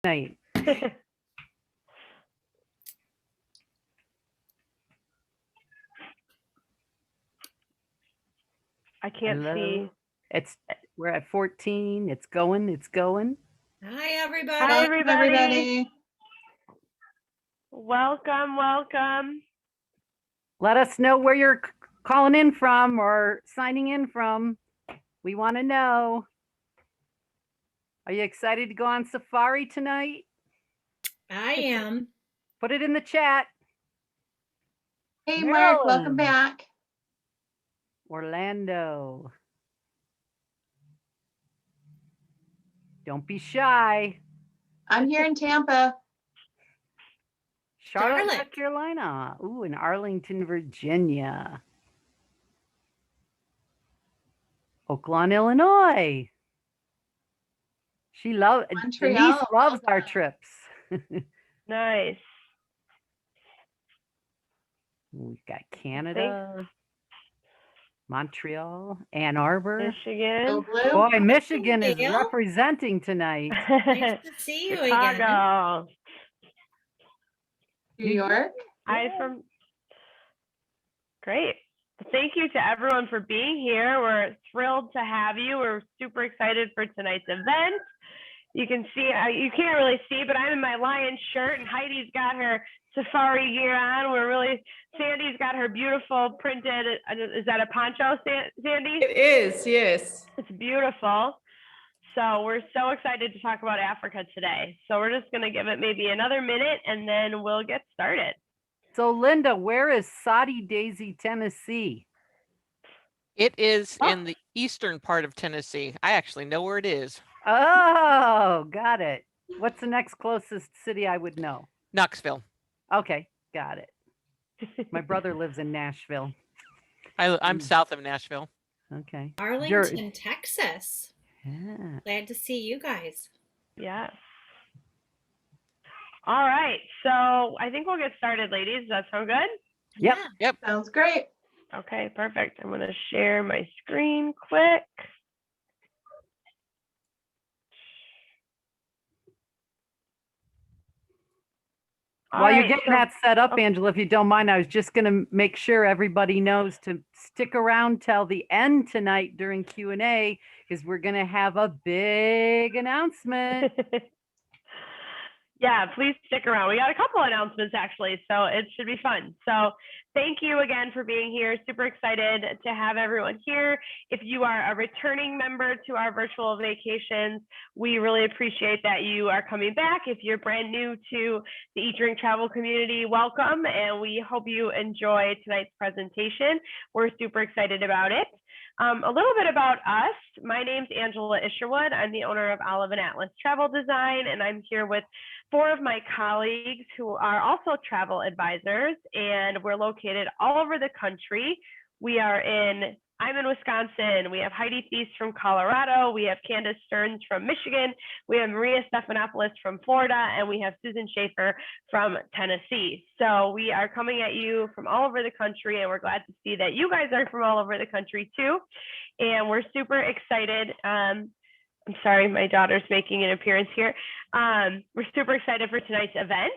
night. I can't see. We're at 14. It's going. Hi, everybody. Hi, everybody. Everybody. Welcome. Let us know where you're calling in from or signing in from. We want to know. Are you excited to go on safari tonight? I am. Put it in the chat. Hey, Mark, Maryland. welcome back. Orlando. Don't be shy. I'm here in Tampa. Charlotte, North Carolina. Ooh, in Arlington, Virginia. Oakland, Illinois. Montreal. Denise loves our trips. Nice. We've got Canada, Montreal, Ann Arbor, Michigan. Boy, Michigan is representing tonight. Nice to see you Chicago. again. New York. Great. Thank you to everyone for being here. We're thrilled to have you. We're super excited for tonight's event. You can see, you can't really see, but I'm in my lion shirt and Heidi's got her safari gear on. Sandy's got her beautiful printed, is that a poncho, Sandy? It is, yes. It's beautiful. So we're so excited to talk about Africa today. So we're just gonna give it maybe another minute and then we'll get started. So Linda, where is Soddy Daisy, Tennessee? It is in the eastern part of Tennessee. I actually know where it is. Oh, got it. What's the next closest city I would know? Knoxville. Okay, got it. My brother lives in Nashville. I'm south of Nashville. Okay. Arlington, Texas. Yeah. Glad to see you guys. Yes. All right. So I think we'll get started, ladies. Does that sound good? Yep. Yeah. Yep. Sounds great. Okay, perfect. I'm going to share my screen quick. While you're getting that set up, Angela, if you don't mind, I was just going to make sure everybody knows to stick around till the end tonight during Q&A because we're going to have a big announcement. Yeah, please stick around. We got a couple announcements actually, so it should be fun. So thank you again for being here. Super excited to have everyone here. If you are a returning member to our virtual vacations, we really appreciate that you are coming back. If you're brand new to the Eat, Drink, Travel community, welcome, and we hope you enjoy tonight's presentation. We're super excited about it. A little bit about us. My name's Angela Isherwood. I'm the owner of Olive and Atlas Travel Design, and I'm here with 4 of my colleagues who are also travel advisors, and we're located all over the country. I'm in Wisconsin. We have Heidi Thies from Colorado. We have Candace Stearns from Michigan. We have Maria Stephanopoulos from Florida, and we have Susan Schaefer from Tennessee. So we are coming at you from all over the country, and we're glad to see that you guys are from all over the country too. And we're super excited. I'm sorry, my daughter's making an appearance here. We're super excited for tonight's event.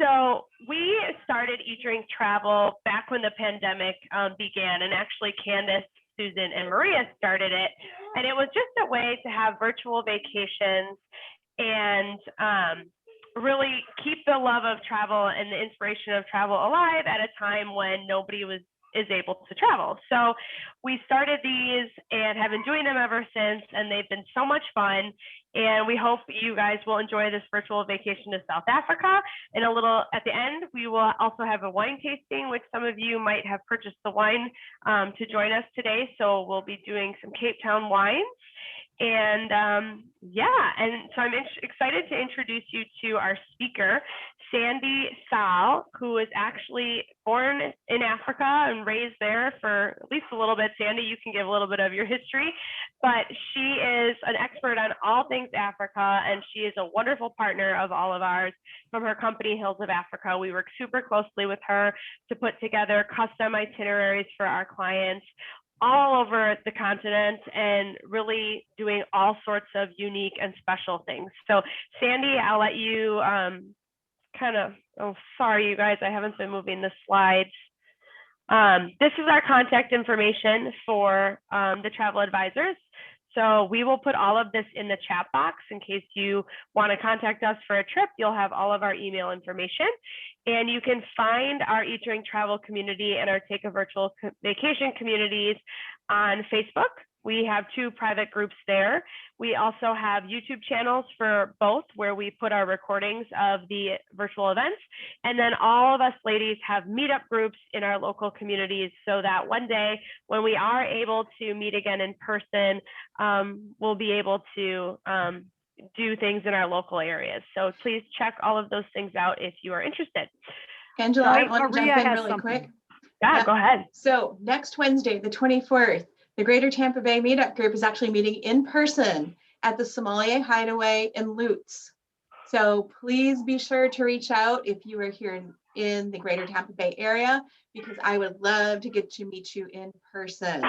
So we started Eat, Drink, Travel back when the pandemic began, and actually Candace, Susan, and Maria started it. And it was just a way to have virtual vacations and really keep the love of travel and the inspiration of travel alive at a time when nobody is able to travel. So we started these and have been doing them ever since, and they've been so much fun. And we hope you guys will enjoy this virtual vacation to South Africa. And at the end, we will also have a wine tasting, which some of you might have purchased the wine to join us today. So we'll be doing some Cape Town wines. And and so I'm excited to introduce you to our speaker, Sandy Sal, who is actually born in Africa and raised there for at least a little bit. Sandy, you can give a little bit of your history, but she is an expert on all things Africa, and she is a wonderful partner of all of ours from her company, Hills of Africa. We work super closely with her to put together custom itineraries for our clients, all over the continent and really doing all sorts of unique and special things. So Sandy, I'll let you oh, sorry, you guys, I haven't been moving the slides. This is our contact information for the travel advisors. So we will put all of this in the chat box in case you want to contact us for a trip. You'll have all of our email information. And you can find our Eat, Drink, Travel community and our Take a Virtual Vacation communities on Facebook. We have 2 private groups there. We also have YouTube channels for both where we put our recordings of the virtual events. And then all of us ladies have meetup groups in our local communities so that one day when we are able to meet again in person, we'll be able to do things in our local areas. So please check all of those things out if you are interested. Angela, I want to Maria jump in has really something. quick. Yeah, go ahead. So next Wednesday, the 24th, the Greater Tampa Bay Meetup Group is actually meeting in person at the Somalia Hideaway in Lutz. So please be sure to reach out if you are here in the Greater Tampa Bay area, because I would love to get to meet you in person.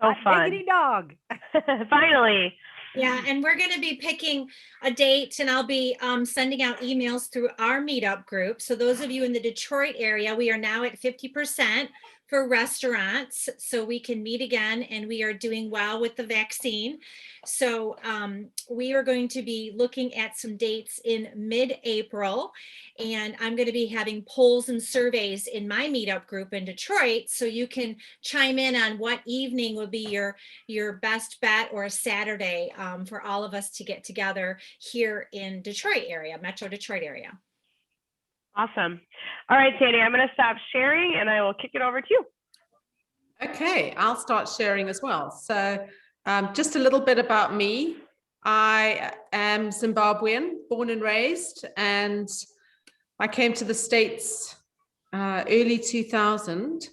So fun. Diggity dog. Finally. Yeah, and we're going to be picking a date, and I'll be sending out emails through our meetup group. So those of you in the Detroit area, we are now at 50% for restaurants, so we can meet again, and we are doing well with the vaccine. So we are going to be looking at some dates in mid-April, and I'm going to be having polls and surveys in my meetup group in Detroit, so you can chime in on what evening would be your best bet, or a Saturday for all of us to get together here in Detroit area, Metro Detroit area. Awesome. All right, Sandy, I'm going to stop sharing and I will kick it over to you. Okay, I'll start sharing as well. So just a little bit about me. I am Zimbabwean, born and raised, and I came to the States early 2000,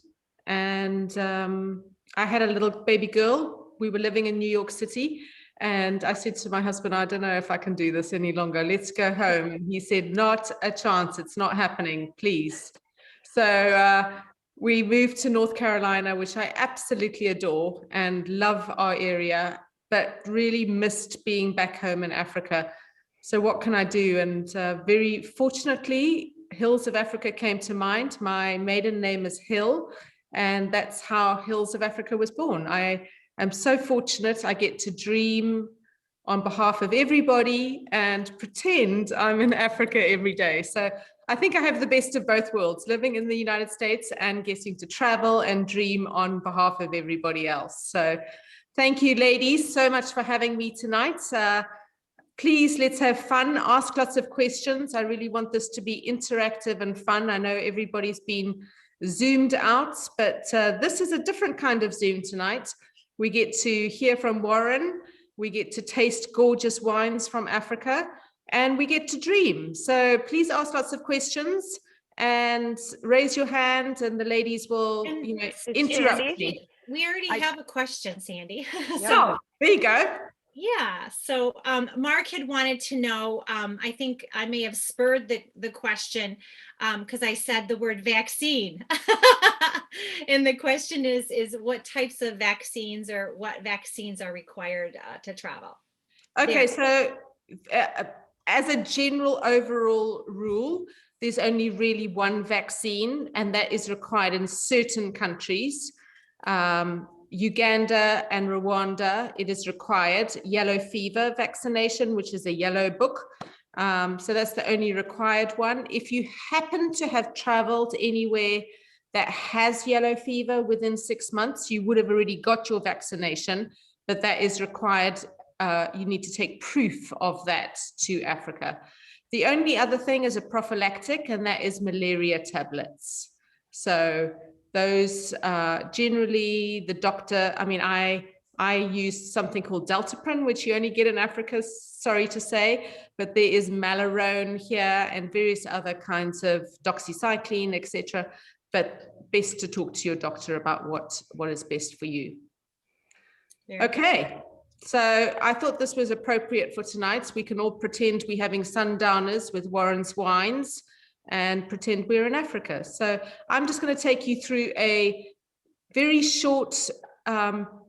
and I had a little baby girl. We were living in New York City. And I said to my husband, I don't know if I can do this any longer. Let's go home. And he said, not a chance. It's not happening, please. So we moved to North Carolina, which I absolutely adore and love our area, but really missed being back home in Africa. So what can I do? And very fortunately, Hills of Africa came to mind. My maiden name is Hill, and that's how Hills of Africa was born. I'm so fortunate I get to dream on behalf of everybody and pretend I'm in Africa every day. So I think I have the best of both worlds, living in the United States and getting to travel and dream on behalf of everybody else. So thank you, ladies, so much for having me tonight. Please, let's have fun, ask lots of questions. I really want this to be interactive and fun. I know everybody's been zoomed out, but this is a different kind of Zoom tonight. We get to hear from Warren, we get to taste gorgeous wines from Africa, and we get to dream. So please ask lots of questions and raise your hand, and the ladies will interrupt me. We already have a question, Sandy. So there you go. Yeah, so Mark had wanted to know, I think I may have spurred the question because I said the word vaccine. And the question is what types of vaccines or what vaccines are required to travel? Okay, so as a general overall rule, there's only really one vaccine, and that is required in certain countries. Uganda and Rwanda, it is required. Yellow fever vaccination, which is a yellow book. So that's the only required one. If you happen to have traveled anywhere that has yellow fever within 6 months, you would have already got your vaccination, but that is required. You need to take proof of that to Africa. The only other thing is a prophylactic, and that is malaria tablets. So those generally the doctor, I mean, I use something called Deltaprin, which you only get in Africa, sorry to say, but there is Malarone here and various other kinds of doxycycline, etc. But best to talk to your doctor about what is best for you. Okay, so I thought this was appropriate for tonight. We can all pretend we're having sundowners with Warren's wines and pretend we're in Africa. So I'm just going to take you through a very short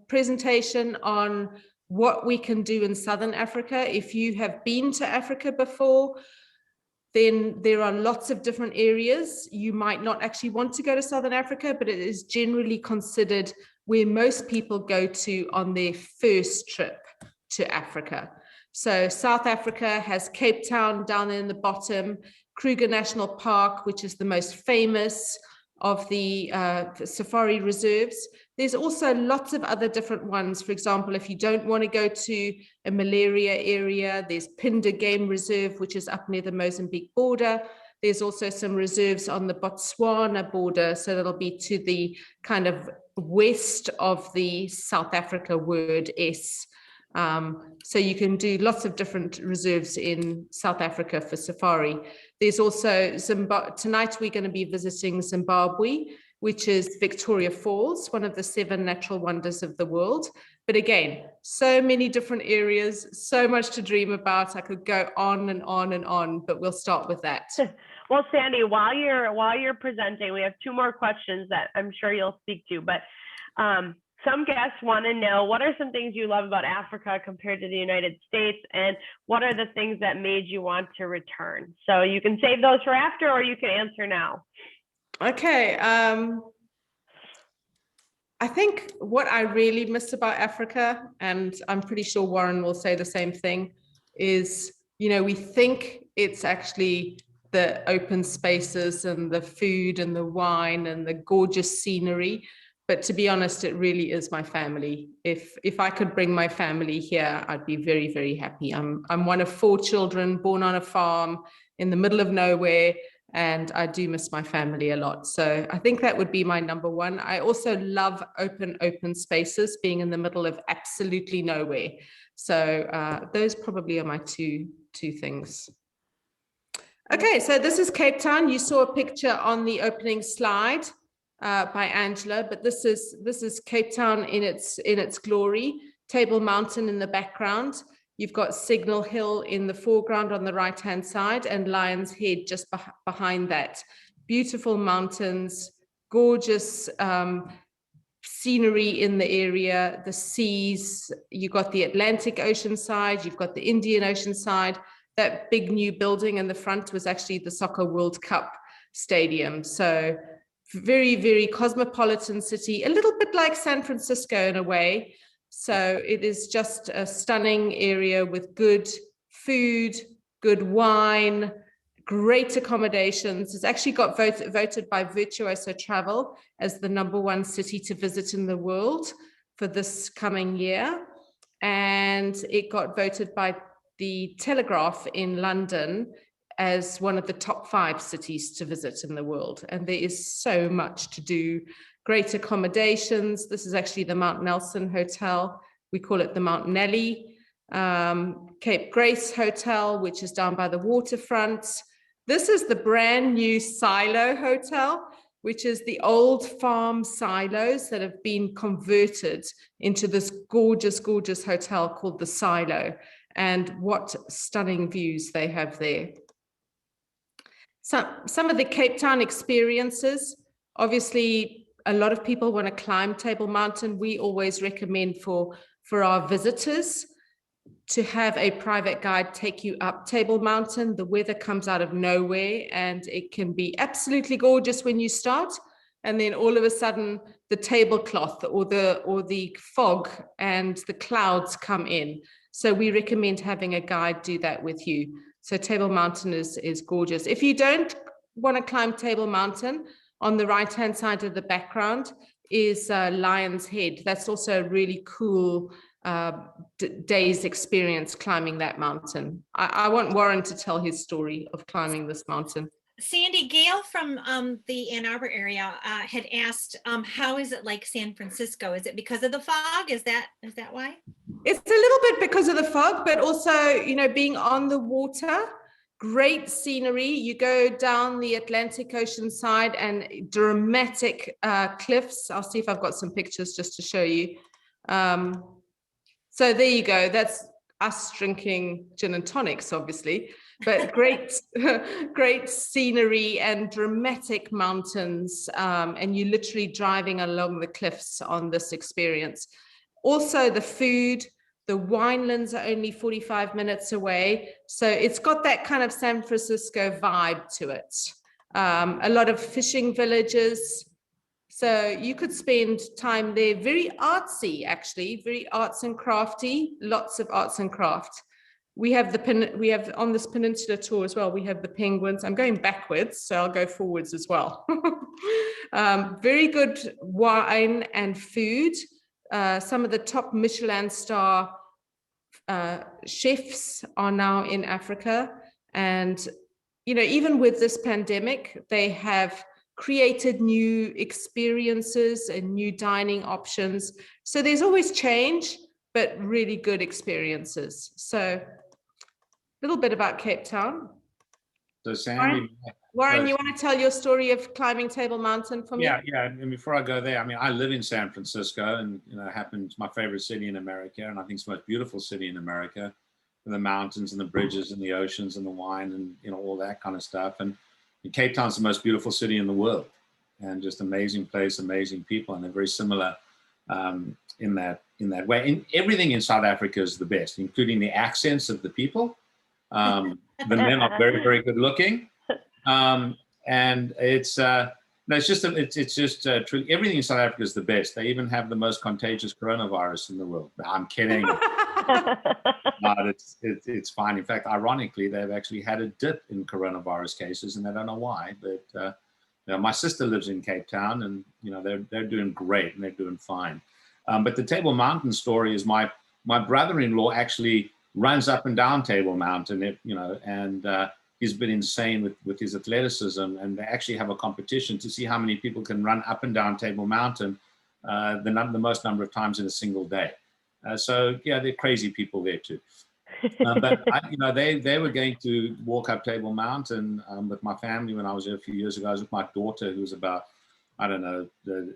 presentation on what we can do in Southern Africa. If you have been to Africa before, then there are lots of different areas. You might not actually want to go to Southern Africa, but it is generally considered where most people go to on their first trip to Africa. So South Africa has Cape Town down there in the bottom, Kruger National Park, which is the most famous of the safari reserves. There's also lots of other different ones. For example, if you don't want to go to a malaria area, there's Phinda Game Reserve, which is up near the Mozambique border. There's also some reserves on the Botswana border, so that'll be to the kind of west of the South Africa word S. So you can do lots of different reserves in South Africa for safari. There's also tonight we're going to be visiting Zimbabwe, which is Victoria Falls, one of the 7 natural wonders of the world. But again, so many different areas, so much to dream about. I could go on and on and on, but we'll start with that. Well, Sandy, while you're presenting, we have 2 more questions that I'm sure you'll speak to, but some guests want to know, what are some things you love about Africa compared to the United States, and what are the things that made you want to return? So you can save those for after, or you can answer now. Okay. I think what I really miss about Africa, and I'm pretty sure Warren will say the same thing, is, you know, we think it's actually the open spaces and the food and the wine and the gorgeous scenery. But to be honest, it really is my family. If I could bring my family here, I'd be very, very happy. I'm one of 4 children born on a farm in the middle of nowhere, and I do miss my family a lot. So I think that would be my number one. I also love open spaces, being in the middle of absolutely nowhere. So those probably are my two things. Okay, so this is Cape Town. You saw a picture on the opening slide by Angela, but this is Cape Town in its glory. Table Mountain in the background. You've got Signal Hill in the foreground on the right-hand side, and Lion's Head just behind that. Beautiful mountains, gorgeous scenery in the area, the seas. You've got the Atlantic Ocean side, you've got the Indian Ocean side. That big new building in the front was actually the Soccer World Cup Stadium. So very, very cosmopolitan city, a little bit like San Francisco in a way. So it is just a stunning area with good food, good wine, great accommodations. It's actually got voted by Virtuoso Travel as the #1 city to visit in the world for this coming year. And it got voted by the Telegraph in London as one of the top 5 cities to visit in the world. And there is so much to do. Great accommodations. This is actually the Mount Nelson Hotel. We call it the Mount Nelly. Cape Grace Hotel, which is down by the waterfront. This is the brand new Silo Hotel, which is the old farm silos that have been converted into this gorgeous, gorgeous hotel called the Silo. And what stunning views they have there. Some of the Cape Town experiences, obviously, a lot of people want to climb Table Mountain. We always recommend for our visitors to have a private guide take you up Table Mountain. The weather comes out of nowhere, and it can be absolutely gorgeous when you start. And then all of a sudden, the tablecloth or the fog and the clouds come in. So we recommend having a guide do that with you. So Table Mountain is gorgeous. If you don't want to climb Table Mountain, on the right-hand side of the background is Lion's Head. That's also a really cool day's experience climbing that mountain. I want Warren to tell his story of climbing this mountain. Sandy, Gail from the Ann Arbor area had asked, how is it like San Francisco? Is it because of the fog? Is that why? It's a little bit because of the fog, but also, you know, being on the water, great scenery. You go down the Atlantic Ocean side and dramatic cliffs. I'll see if I've got some pictures just to show you. So there you go. That's us drinking gin and tonics, obviously. but great, great scenery and dramatic mountains. And you're literally driving along the cliffs on this experience. Also the food, the Winelands are only 45 minutes away. So it's got that kind of San Francisco vibe to it. A lot of fishing villages. So you could spend time there, very artsy, actually, very arts and crafty, lots of arts and craft. We have on this peninsula tour as well, we have the penguins. I'm going backwards, so I'll go forwards as well. Very good wine and food. Some of the top Michelin star chefs are now in Africa. And, you know, even with this pandemic, they have created new experiences and new dining options. So there's always change, but really good experiences. So a little bit about Cape Town. So Sandy, Warren, you want to tell your story of climbing Table Mountain for me? yeah. And before I go there, I mean, I live in San Francisco, and you know, it happens my favorite city in America, and I think it's the most beautiful city in America, with the mountains and the bridges and the oceans and the wine and you know all that kind of stuff. And Cape Town's the most beautiful city in the world, and just amazing place, amazing people, and they're very similar in that way. And everything in South Africa is the best, including the accents of the people. The men are very, very good looking. And it's just true. Everything in South Africa is the best. They even have the most contagious coronavirus in the world. I'm kidding. But it's fine. In fact, ironically, they've actually had a dip in coronavirus cases, and I don't know why. But you know, my sister lives in Cape Town, and you know they're doing great and they're doing fine. But the Table Mountain story is my brother-in-law actually runs up and down Table Mountain. And he's been insane with his athleticism, and they actually have a competition to see how many people can run up and down Table Mountain the most number of times in a single day. So yeah, they're crazy people there too. But they were going to walk up Table Mountain with my family when I was there a few years ago. I was with my daughter, who was about, I don't know,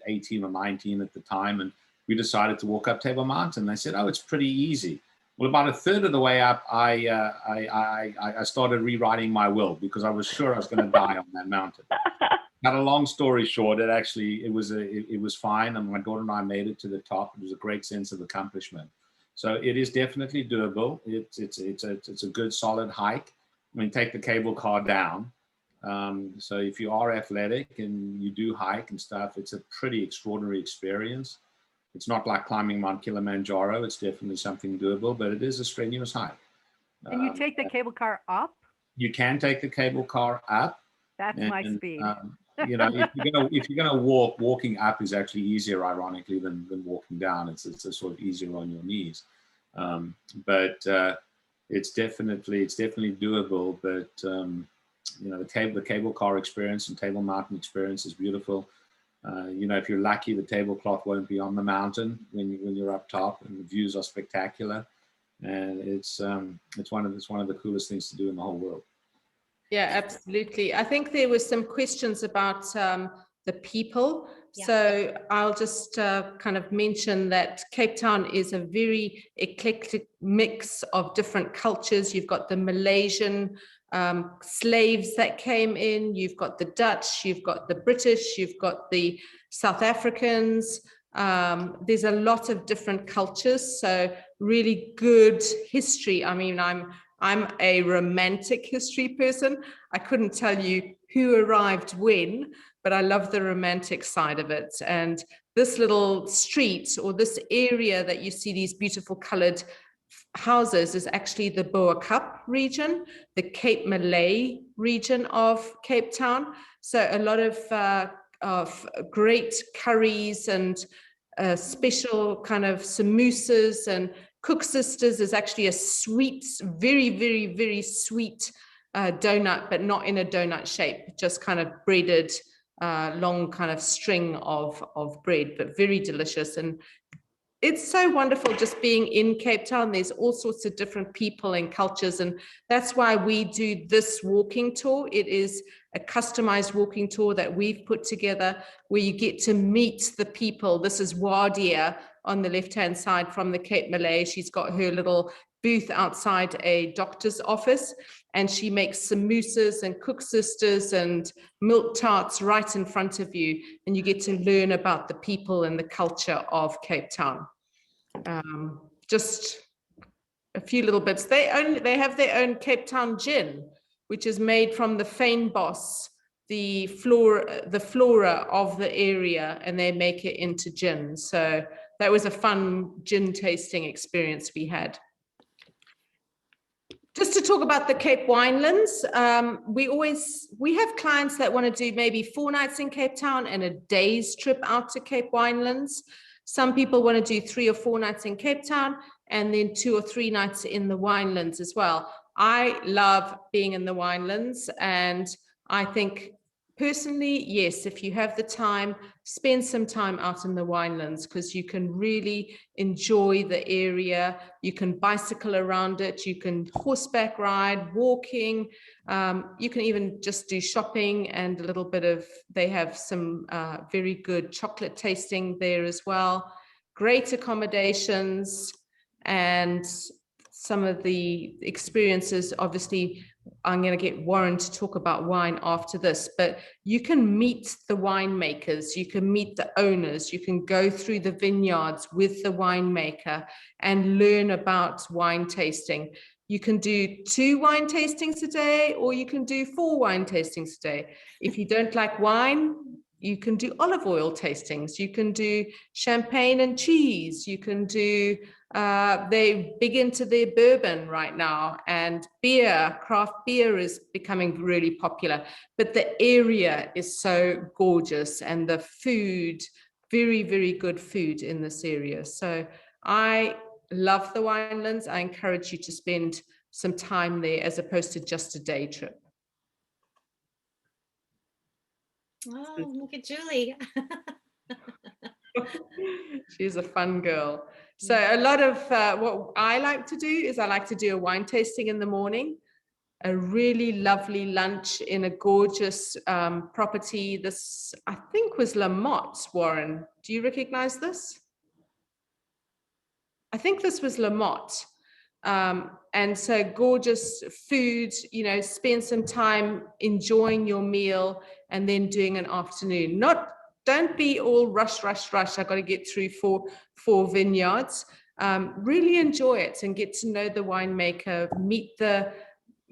18 or 19 at the time, and we decided to walk up Table Mountain. They said, "Oh, it's pretty easy." Well, about a third of the way up, I started rewriting my will because I was sure I was going to die on that mountain. Cut a long story short, it was fine, and my daughter and I made it to the top. It was a great sense of accomplishment. So it is definitely doable. It's a good solid hike. I mean, take the cable car down. So if you are athletic and you do hike and stuff, it's a pretty extraordinary experience. It's not like climbing Mount Kilimanjaro. It's definitely something doable, but it is a strenuous hike. And you take the cable car up? You can take the cable car up. That's my speed. If you're gonna walk, walking up is actually easier, ironically, than walking down. It's sort of easier on your knees. But it's definitely doable. But the cable car experience and Table Mountain experience is beautiful. If you're lucky, the tablecloth won't be on the mountain when you're up top, and the views are spectacular. And it's one of the coolest things to do in the whole world. Yeah, absolutely. I think there were some questions about the people. Yeah. So I'll just kind of mention that Cape Town is a very eclectic mix of different cultures. You've got the Malaysian slaves that came in, you've got the Dutch, you've got the British, you've got the South Africans. There's a lot of different cultures, so really good history. I mean, I'm a romantic history person. I couldn't tell you who arrived when, but I love the romantic side of it. And this little street or this area that you see these beautiful colored houses is actually the Boa Cup region, the Cape Malay region of Cape Town. So a lot of great curries and special kind of samosas, and Cook Sisters is actually a sweet, very, very, very sweet donut, but not in a donut shape, just kind of breaded, long kind of string of bread, but very delicious. And it's so wonderful just being in Cape Town. There's all sorts of different people and cultures, and that's why we do this walking tour. It is a customized walking tour that we've put together where you get to meet the people. This is Wadia on the left-hand side from the Cape Malay. She's got her little booth outside a doctor's office, and she makes samosas and cook sisters and milk tarts right in front of you, and you get to learn about the people and the culture of Cape Town. Just a few little bits. They have their own Cape Town gin, which is made from the fynbos, the flora of the area, and they make it into gin. So that was a fun gin tasting experience we had. Just to talk about the Cape Winelands, we have clients that want to do maybe 4 nights in Cape Town and a day's trip out to Cape Winelands. Some people want to do 3 or 4 nights in Cape Town and then 2 or 3 nights in the Winelands as well. I love being in the Winelands, and I think personally, yes, if you have the time, spend some time out in the Winelands, because you can really enjoy the area. You can bicycle around it, you can horseback ride, walking, you can even just do shopping and a little bit of, they have some very good chocolate tasting there as well. Great accommodations, and some of the experiences, obviously, I'm going to get Warren to talk about wine after this, but you can meet the winemakers, you can meet the owners, you can go through the vineyards with the winemaker and learn about wine tasting. You can do 2 wine tastings a day, or you can do 4 wine tastings a day. If you don't like wine, you can do olive oil tastings, you can do champagne and cheese, you can do they're big into their bourbon right now, and beer, craft beer is becoming really popular, but the area is so gorgeous, and the food, very, very good food in this area. So I love the Winelands. I encourage you to spend some time there as opposed to just a day trip. Oh, look at Julie. She's a fun girl. So a lot of what I like to do is I like to do a wine tasting in the morning, a really lovely lunch in a gorgeous property. This, I think, was La Motte, Warren. Do you recognize this? I think this was La Motte. And so gorgeous food, you know, spend some time enjoying your meal and then doing an afternoon. Don't be all rush. I got to get through four vineyards. Really enjoy it and get to know the winemaker, meet the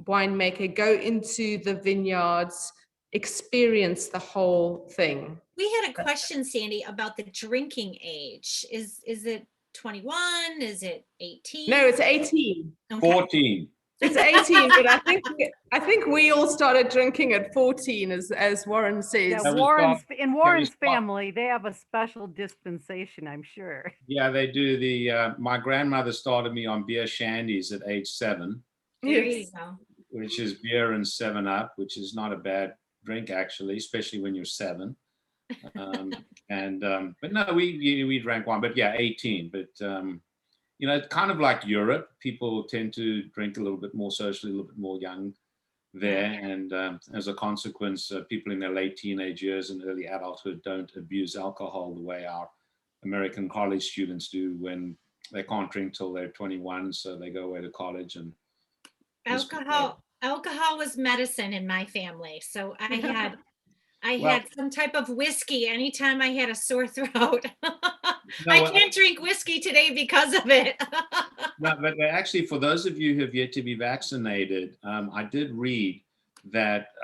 winemaker, go into the vineyards, experience the whole thing. We had a question, Sandy, about the drinking age. Is it 21? Is it 18? No, it's 18. Okay. 14. It's 18, but I think we all started drinking at 14, as Warren says. Yeah, in Warren's family, they have a special dispensation, I'm sure. Yeah, they do. My grandmother started me on beer shandies at age 7. There you go. Which is beer and 7-Up, which is not a bad drink, actually, especially when you're 7. But no, we drank wine, but yeah, 18. But you know, kind of like Europe, people tend to drink a little bit more socially, a little bit more young there, and as a consequence, people in their late teenage years and early adulthood don't abuse alcohol the way our American college students do when they can't drink till they're 21, so they go away to college. And alcohol was medicine in my family, so I had some type of whiskey anytime I had a sore throat. I can't drink whiskey today because of it. No, but actually, for those of you who have yet to be vaccinated, I did read that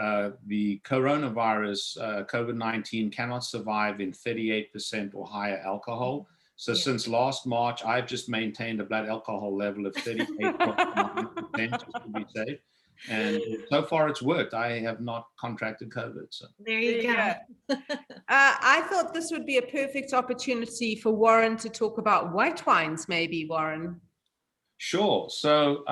the coronavirus, COVID-19, cannot survive in 38% or higher alcohol. So since last March, I've just maintained a blood alcohol level of 38.9% just to be safe. And so far it's worked. I have not contracted COVID. So there you go. I thought this would be a perfect opportunity for Warren to talk about white wines, maybe, Warren. Sure. So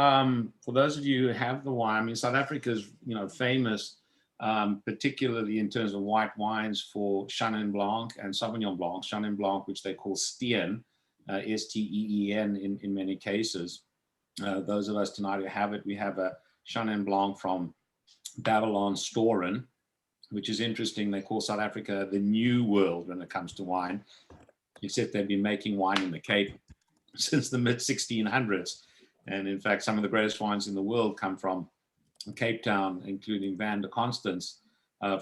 for those of you who have the wine, I mean, South Africa is, you know, famous, particularly in terms of white wines for Chenin Blanc and Sauvignon Blanc. Chenin Blanc, which they call Steen, S-T-E-E-N in many cases. Those of us tonight who have it, we have a Chenin Blanc from Babylon Storen, which is interesting. They call South Africa the New World when it comes to wine, except they've been making wine in the Cape since the mid-1600s. And in fact, some of the greatest wines in the world come from Cape Town, including Van de Constance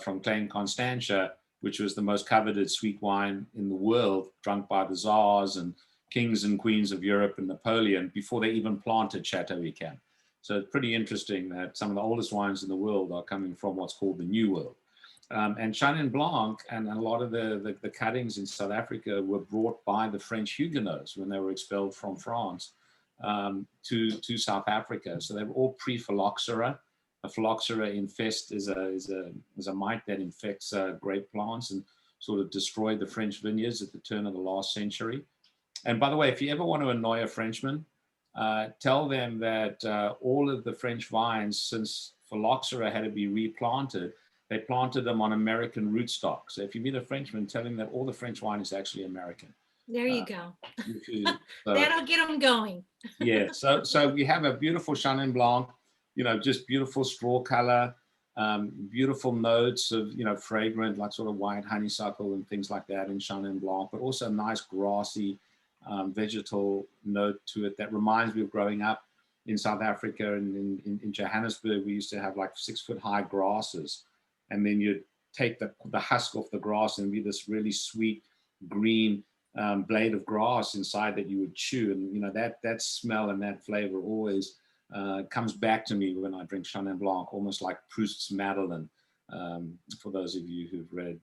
from Klein Constantia, which was the most coveted sweet wine in the world, drunk by the czars and kings and queens of Europe and Napoleon before they even planted Chateau Yquem. So it's pretty interesting that some of the oldest wines in the world are coming from what's called the New World. And Chenin Blanc and a lot of the cuttings in South Africa were brought by the French Huguenots when they were expelled from France to South Africa. So they were all pre-phylloxera. A phylloxera infest is a mite that infects grape plants and sort of destroyed the French vineyards at the turn of the last century. And by the way, if you ever want to annoy a Frenchman, tell them that all of the French vines, since phylloxera had to be replanted, they planted them on American rootstock. So if you meet a Frenchman, tell him that all the French wine is actually American. There you go. So, that'll get them going. Yeah, so we have a beautiful Chenin Blanc, you know, just beautiful straw color, beautiful notes of, you know, fragrant, like sort of white honeysuckle and things like that in Chenin Blanc, but also a nice grassy vegetal note to it that reminds me of growing up in South Africa and in Johannesburg. We used to have like 6-foot high grasses, and then you'd take the husk off the grass and be this really sweet green blade of grass inside that you would chew. And, you know, that smell and that flavor always comes back to me when I drink Chenin Blanc, almost like Proust's Madeleine, for those of you who've read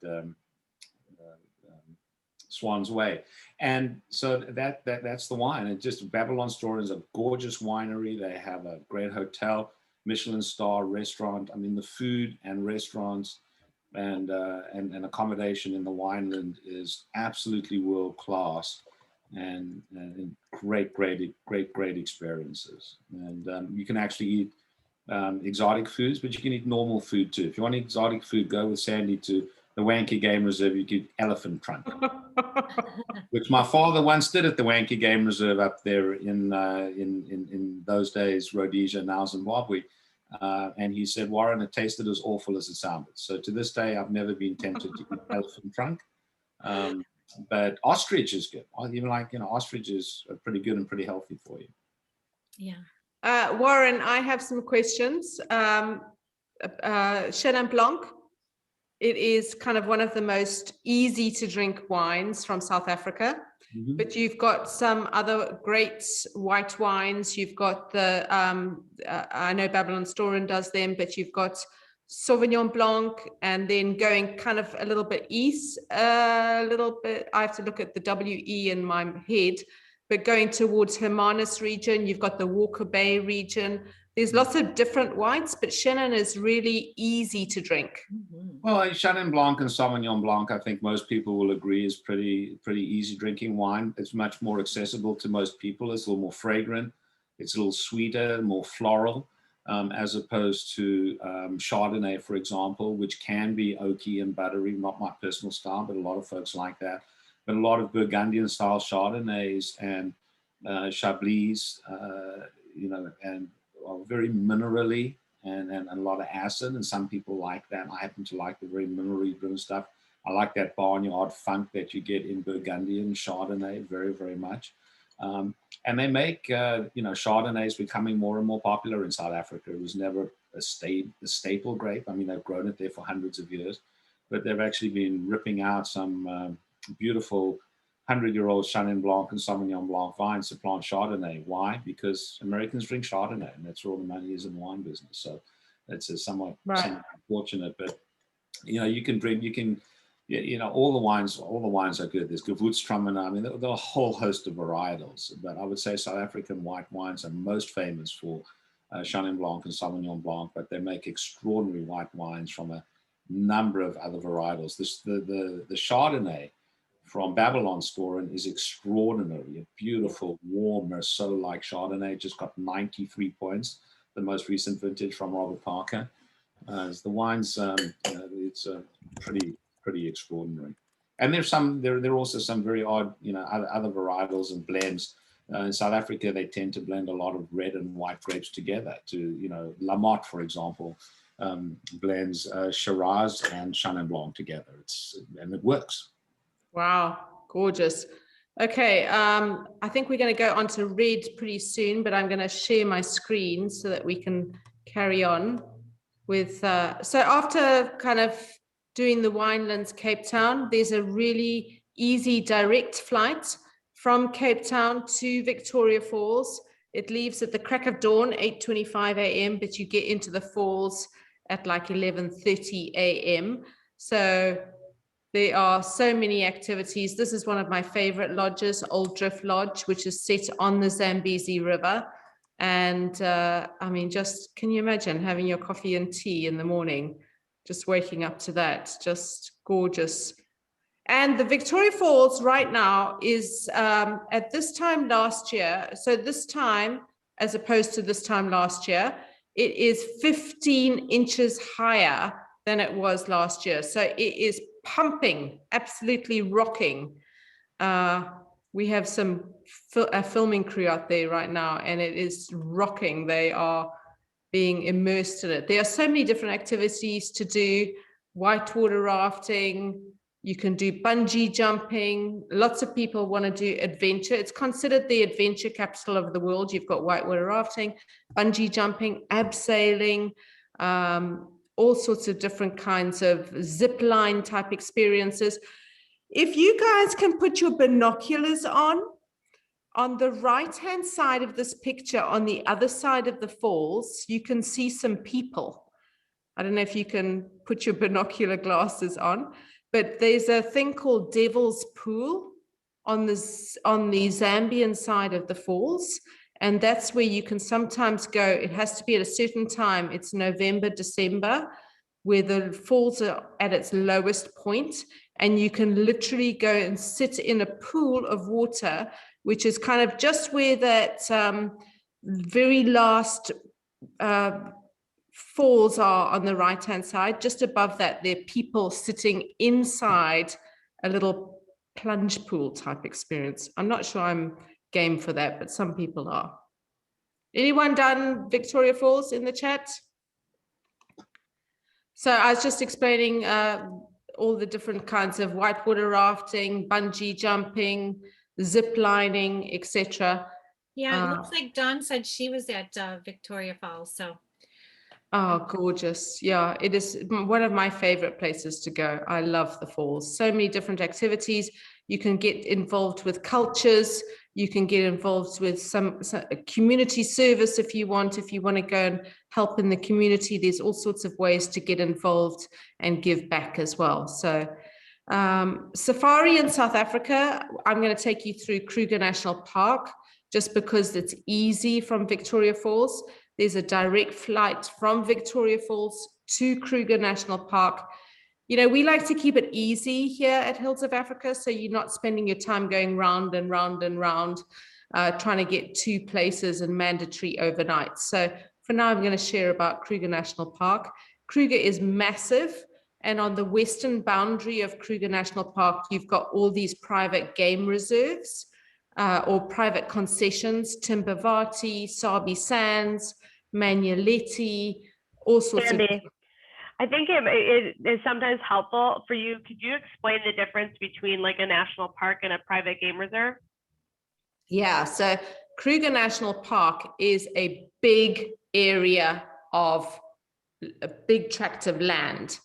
Swan's Way. And so that's the wine. And just Babylon Store is a gorgeous winery. They have a great hotel, Michelin star restaurant. I mean, the food and restaurants and accommodation in the Wineland is absolutely world class, and great experiences. And you can actually eat exotic foods, but you can eat normal food too. If you want exotic food, go with Sandy to the Wanky Game Reserve. You get elephant trunk, which my father once did at the Wanky Game Reserve up there in those days, Rhodesia, now Zimbabwe. And he said, Warren, it tasted as awful as it sounded. So to this day, I've never been tempted to eat elephant trunk. But ostrich is good. Even like, you know, ostrich is pretty good and pretty healthy for you. Yeah. Warren, I have some questions. Chenin Blanc, it is kind of one of the most easy to drink wines from South Africa. Mm-hmm. But you've got some other great white wines. You've got the, I know Babylon Storen does them, but you've got Sauvignon Blanc, and then going kind of a little bit east, a little bit, I have to look at the WE in my head, but going towards Hermanus region, you've got the Walker Bay region. There's lots of different whites, but Chenin is really easy to drink. Well, Chenin Blanc and Sauvignon Blanc, I think most people will agree, is pretty easy drinking wine. It's much more accessible to most people. It's a little more fragrant. It's a little sweeter, more floral, as opposed to Chardonnay, for example, which can be oaky and buttery. Not my personal style, but a lot of folks like that. But a lot of Burgundian style Chardonnays and Chablis, you know, and are very minerally and a lot of acid, and some people like that. I happen to like the very minerally driven stuff. I like that barnyard funk that you get in Burgundian Chardonnay very, very much. And they make, you know, Chardonnay is becoming more and more popular in South Africa. It was never a staple grape. I mean, they've grown it there for hundreds of years, but they've actually been ripping out some beautiful 100-year-old Chenin Blanc and Sauvignon Blanc vines to plant Chardonnay. Why? Because Americans drink Chardonnay, and that's where all the money is in the wine business. So it's a somewhat unfortunate, but you know, you can drink, you know, all the wines are good. There's Gewürztraminer. I mean, there are a whole host of varietals, but I would say South African white wines are most famous for Chenin Blanc and Sauvignon Blanc, but they make extraordinary white wines from a number of other varietals. The Chardonnay from Babylon Storen is extraordinary. A beautiful, warm, Merceau-like Chardonnay, just got 93 points, the most recent vintage from Robert Parker. The wines, it's pretty extraordinary. And there are also some very odd, you know, other varietals and blends. In South Africa, they tend to blend a lot of red and white grapes together. To, you know, Lamott, for example, blends Shiraz and Chenin Blanc together. And it works. Wow, gorgeous. Okay, I think we're going to go on to red pretty soon, but I'm going to share my screen so that we can carry on with, so after kind of doing the Winelands Cape Town, there's a really easy direct flight from Cape Town to Victoria Falls. It leaves at the crack of dawn, 8:25 a.m., but you get into the falls at like 11:30 a.m. So there are so many activities. This is one of my favorite lodges, Old Drift Lodge, which is set on the Zambezi River. And I mean, just can you imagine having your coffee and tea in the morning, just waking up to that, just gorgeous. And the Victoria Falls right now is at this time last year. So this time, as opposed to this time last year, it is 15 inches higher than it was last year. So it is pumping, absolutely rocking. We have a filming crew out there right now, and it is rocking. They are being immersed in it. There are so many different activities to do: whitewater rafting, you can do bungee jumping. Lots of people want to do adventure. It's considered the adventure capital of the world. You've got whitewater rafting, bungee jumping, abseiling, all sorts of different kinds of zip line type experiences. If you guys can put your binoculars on the right-hand side of this picture, on the other side of the falls, you can see some people. I don't know if you can put your binocular glasses on, but there's a thing called Devil's Pool on the Zambian side of the falls. And that's where you can sometimes go. It has to be at a certain time. It's November, December, where the falls are at its lowest point. And you can literally go and sit in a pool of water, which is kind of just where that very last falls are on the right-hand side. Just above that, there are people sitting inside a little plunge pool type experience. I'm not sure I'm game for that, but some people are. Anyone done Victoria Falls in the chat? So I was just explaining all the different kinds of whitewater rafting, bungee jumping, zip lining, etc. Yeah, it looks like Dawn said she was at Victoria Falls. So. Oh, gorgeous. Yeah, it is one of my favorite places to go. I love the falls. So many different activities. You can get involved with cultures. You can get involved with some community service if you want to go and help in the community. There's all sorts of ways to get involved and give back as well. So safari in South Africa, I'm going to take you through Kruger National Park just because it's easy from Victoria Falls. There's a direct flight from Victoria Falls to Kruger National Park. You know, we like to keep it easy here at Hills of Africa, so you're not spending your time going round and round and round, trying to get two places and mandatory overnight. So for now, I'm going to share about Kruger National Park. Kruger is massive, and on the western boundary of Kruger National Park, you've got all these private game reserves or private concessions: Timbavati, Sabi Sands, Manualetti, all sorts Sandy, of. I think it is sometimes helpful for you. Could you explain the difference between like a national park and a private game reserve? Yeah, so Kruger National Park is a big area of a big tract of land.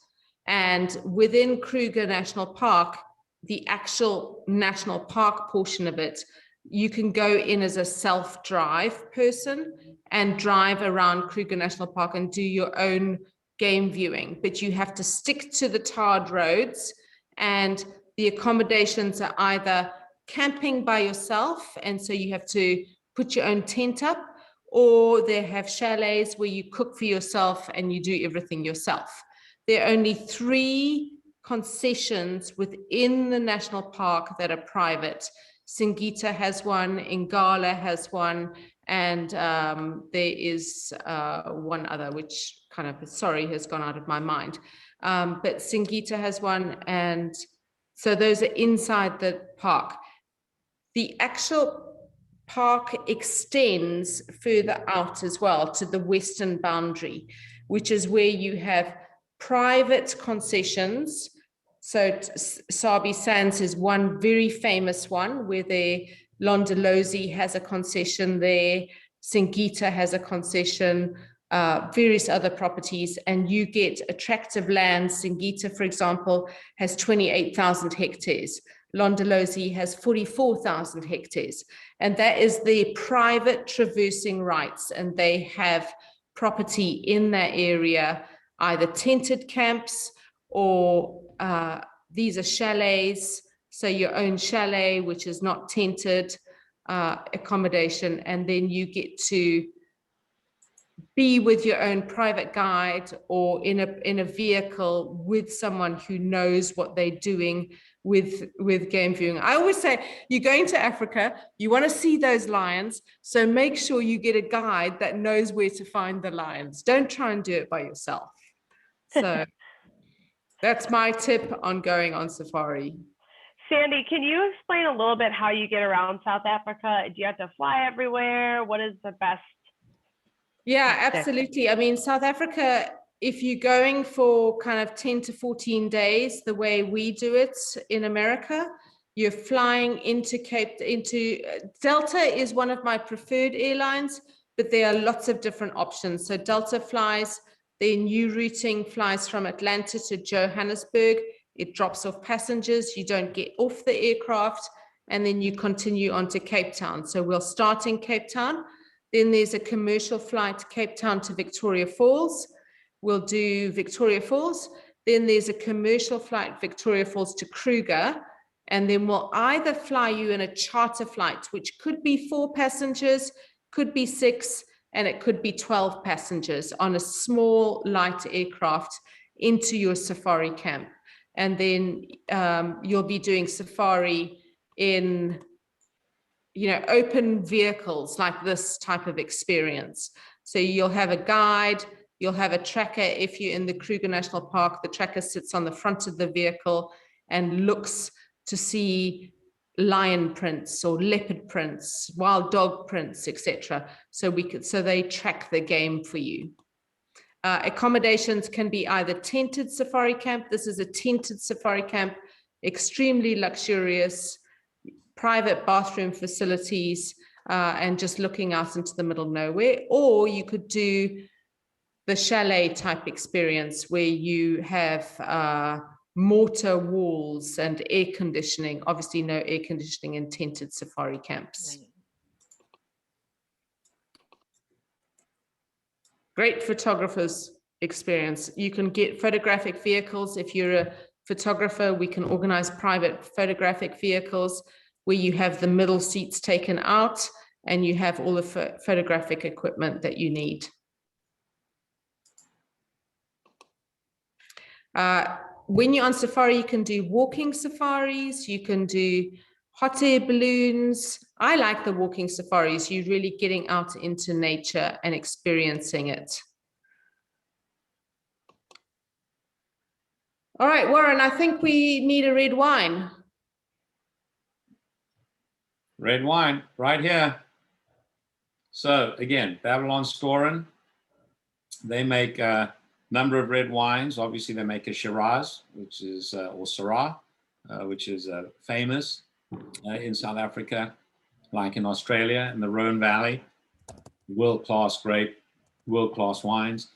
And within Kruger National Park, the actual national park portion of it, you can go in as a self-drive person and drive around Kruger National Park and do your own game viewing, but you have to stick to the tarred roads, and the accommodations are either camping by yourself, and so you have to put your own tent up, or they have chalets where you cook for yourself and you do everything yourself. There are only 3 concessions within the national park that are private. Singita has one, Ngala has one, and there is one other which kind of, sorry, has gone out of my mind. But Singita has one, and so those are inside the park. The actual park extends further out as well to the western boundary, which is where you have private concessions. So Sabi Sands is one very famous one where the Londolozi has a concession there. Singita has a concession. various other properties, and you get attractive land. Singita, for example, has 28,000 hectares. Londolozi has 44,000 hectares, and that is the private traversing rights, and they have property in that area, either tented camps or these are chalets, so your own chalet, which is not tented accommodation, and then you get to be with your own private guide or in a vehicle with someone who knows what they're doing with game viewing. I always say, you're going to Africa, you want to see those lions, so make sure you get a guide that knows where to find the lions. Don't try and do it by yourself. So that's my tip on going on safari. Sandy, can you explain a little bit how you get around South Africa? Do you have to fly everywhere? What is the best? Yeah, absolutely. I mean, South Africa, if you're going for kind of 10 to 14 days, the way we do it in America, you're flying into Delta is one of my preferred airlines, but there are lots of different options. So Delta flies, their new routing flies from Atlanta to Johannesburg. It drops off passengers. You don't get off the aircraft, and then you continue on to Cape Town. So we'll start in Cape Town. Then there's a commercial flight Cape Town to Victoria Falls. We'll do Victoria Falls. Then there's a commercial flight Victoria Falls to Kruger. And then we'll either fly you in a charter flight, which could be 4 passengers, could be 6, and it could be 12 passengers on a small light aircraft into your safari camp. And then you'll be doing safari in open vehicles like this type of experience. So you'll have a guide, you'll have a tracker. If you're in the Kruger National Park, the tracker sits on the front of the vehicle and looks to see lion prints or leopard prints, wild dog prints, etc. So they track the game for you. Accommodations can be either tented safari camp. This is a tented safari camp, extremely luxurious, private bathroom facilities, and just looking out into the middle of nowhere. Or you could do the chalet type experience where you have mortar walls and air conditioning. Obviously no air conditioning in tented safari camps. Great photographers experience. You can get photographic vehicles. If you're a photographer, we can organize private photographic vehicles where you have the middle seats taken out and you have all the photographic equipment that you need. When you're on safari, you can do walking safaris, you can do hot air balloons. I like the walking safaris. You're really getting out into nature and experiencing it. All right, Warren, I think we need a red wine. Red wine right here. So again, Babylon Storen, they make a number of red wines. Obviously, they make a Shiraz, which is, or Syrah, which is famous in South Africa, like in Australia, in the Rhone Valley. World-class grape, world-class wines.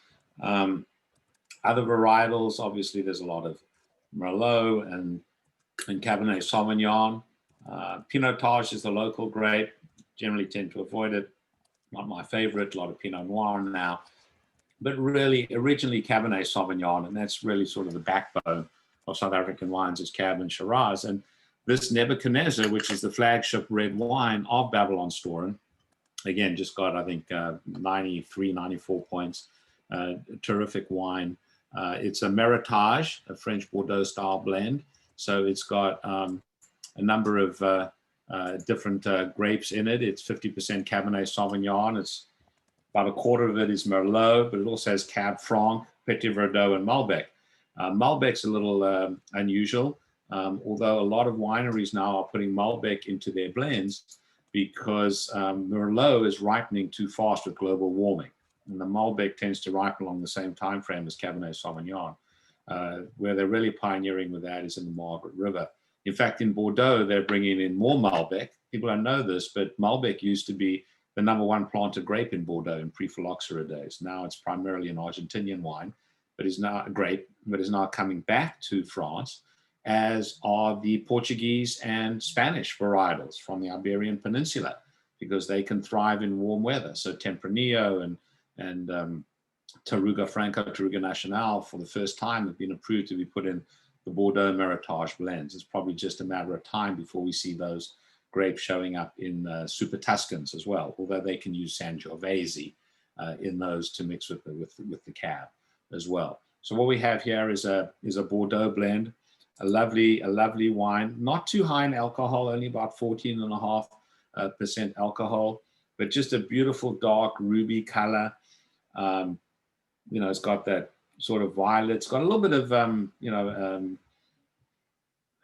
Other varietals, obviously, there's a lot of Merlot and Cabernet Sauvignon. Pinotage is the local grape. Generally tend to avoid it. Not my favorite. A lot of Pinot Noir now. But really, originally Cabernet Sauvignon, and that's really sort of the backbone of South African wines, is Cab and Shiraz. And this Nebuchadnezzar, which is the flagship red wine of Babylon Storen, again, just got, I think, 93, 94 points. Terrific wine. It's a Meritage, a French Bordeaux style blend. So it's got a number of different grapes in it. It's 50% Cabernet Sauvignon. It's about a quarter of it is Merlot, but it also has Cab Franc, Petit Verdot, and Malbec. Malbec's a little unusual, although a lot of wineries now are putting Malbec into their blends because Merlot is ripening too fast with global warming. And the Malbec tends to ripen along the same time frame as Cabernet Sauvignon. Where they're really pioneering with that is in the Margaret River. In fact, in Bordeaux, they're bringing in more Malbec. People don't know this, but Malbec used to be the #1 planted grape in Bordeaux in pre-phylloxera days. Now it's primarily an Argentinian wine, but is now a grape, but is now coming back to France, as are the Portuguese and Spanish varietals from the Iberian Peninsula, because they can thrive in warm weather. So Tempranillo and Taruga Franco, Taruga Nacional, for the first time, have been approved to be put in the Bordeaux Meritage blends. It's probably just a matter of time before we see those grapes showing up in Super Tuscans as well, although they can use Sangiovese in those to mix with the cab as well. So what we have here is a Bordeaux blend, a lovely wine, not too high in alcohol, only about 14.5% alcohol, but just a beautiful dark ruby color. You know, it's got that sort of violet. It's got a little bit of